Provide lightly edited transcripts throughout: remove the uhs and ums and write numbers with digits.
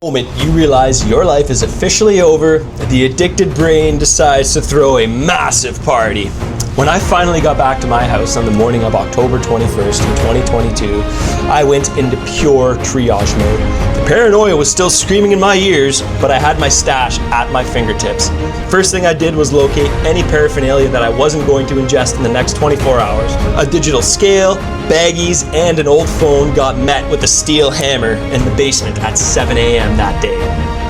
Moment you realize your life is officially over, the addicted brain decides to throw a massive party. When I finally got back to my house on the morning of October 21st in 2022, I went into pure triage mode. The paranoia was still screaming in my ears, but I had my stash at my fingertips. First thing I did was locate any paraphernalia that I wasn't going to ingest in the next 24 hours. A digital scale, baggies, and an old phone got met with a steel hammer in the basement at 7 a.m. that day.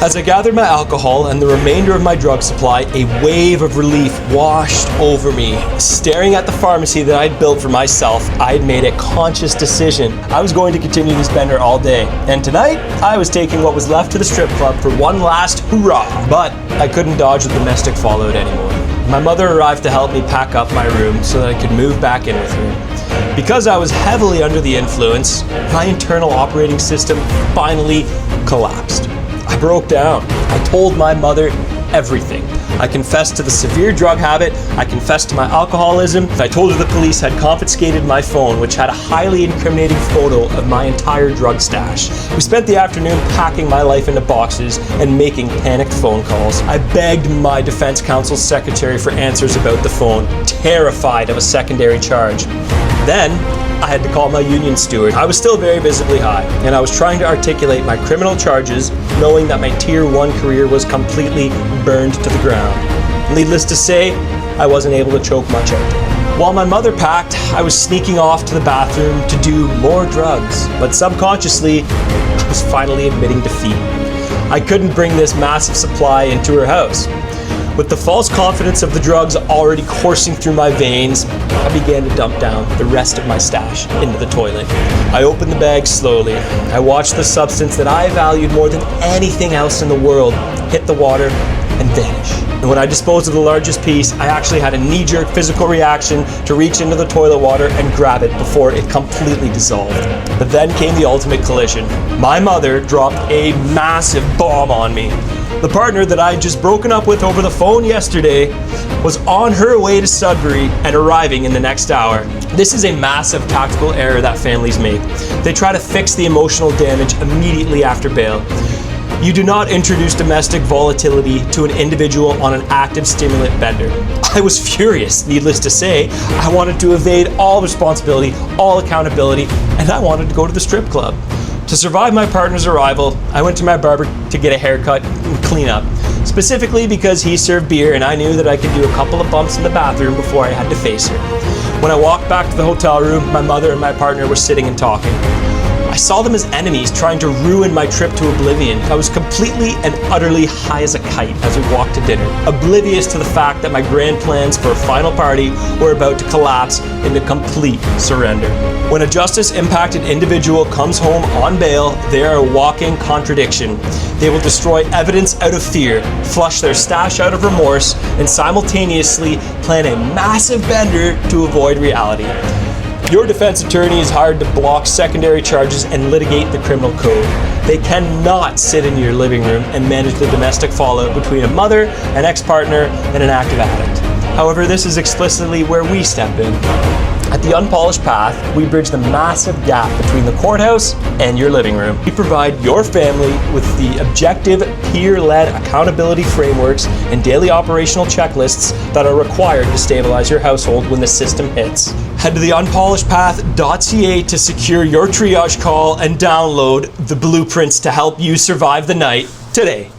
As I gathered my alcohol and the remainder of my drug supply, a wave of relief washed over me. Staring at the pharmacy that I'd built for myself, I'd made a conscious decision. I was going to continue this bender all day. And tonight, I was taking what was left to the strip club for one last hoorah. But I couldn't dodge the domestic fallout anymore. My mother arrived to help me pack up my room so that I could move back in with her. Because I was heavily under the influence, my internal operating system finally collapsed. I broke down. I told my mother everything. I confessed to the severe drug habit. I confessed to my alcoholism. I told her the police had confiscated my phone, which had a highly incriminating photo of my entire drug stash. We spent the afternoon packing my life into boxes and making panicked phone calls. I begged my defense counsel's secretary for answers about the phone, terrified of a secondary charge. Then, I had to call my union steward. I was still very visibly high, and I was trying to articulate my criminal charges, knowing that my Tier 1 career was completely burned to the ground. Needless to say, I wasn't able to choke much out. While my mother packed, I was sneaking off to the bathroom to do more drugs, but subconsciously, I was finally admitting defeat. I couldn't bring this massive supply into her house. With the false confidence of the drugs already coursing through my veins, I began to dump down the rest of my stash into the toilet. I opened the bag slowly. I watched the substance that I valued more than anything else in the world hit the water and vanish. And when I disposed of the largest piece, I actually had a knee-jerk physical reaction to reach into the toilet water and grab it before it completely dissolved. But then came the ultimate collision. My mother dropped a massive bomb on me. The partner that I had just broken up with over the phone yesterday was on her way to Sudbury and arriving in the next hour. This is a massive tactical error that families make. They try to fix the emotional damage immediately after bail. You do not introduce domestic volatility to an individual on an active stimulant bender. I was furious, needless to say. I wanted to evade all responsibility, all accountability, and I wanted to go to the strip club. To survive my partner's arrival, I went to my barber to get a haircut and clean up, specifically because he served beer and I knew that I could do a couple of bumps in the bathroom before I had to face her. When I walked back to the hotel room, my mother and my partner were sitting and talking. I saw them as enemies trying to ruin my trip to oblivion. I was completely and utterly high as a kite as we walked to dinner, oblivious to the fact that my grand plans for a final party were about to collapse into complete surrender. When a justice-impacted individual comes home on bail, they are a walking contradiction. They will destroy evidence out of fear, flush their stash out of remorse, and simultaneously plan a massive bender to avoid reality. Your defense attorney is hired to block secondary charges and litigate the criminal code. They cannot sit in your living room and manage the domestic fallout between a mother, an ex-partner, and an active addict. However, this is explicitly where we step in. At the Unpolished path, we bridge the massive gap between the courthouse and your living room. We provide your family with the objective, peer-led accountability frameworks and daily operational checklists that are required to stabilize your household when the system hits. Head to the unpolishedpath.ca to secure your triage call and download the blueprints to help you survive the night today.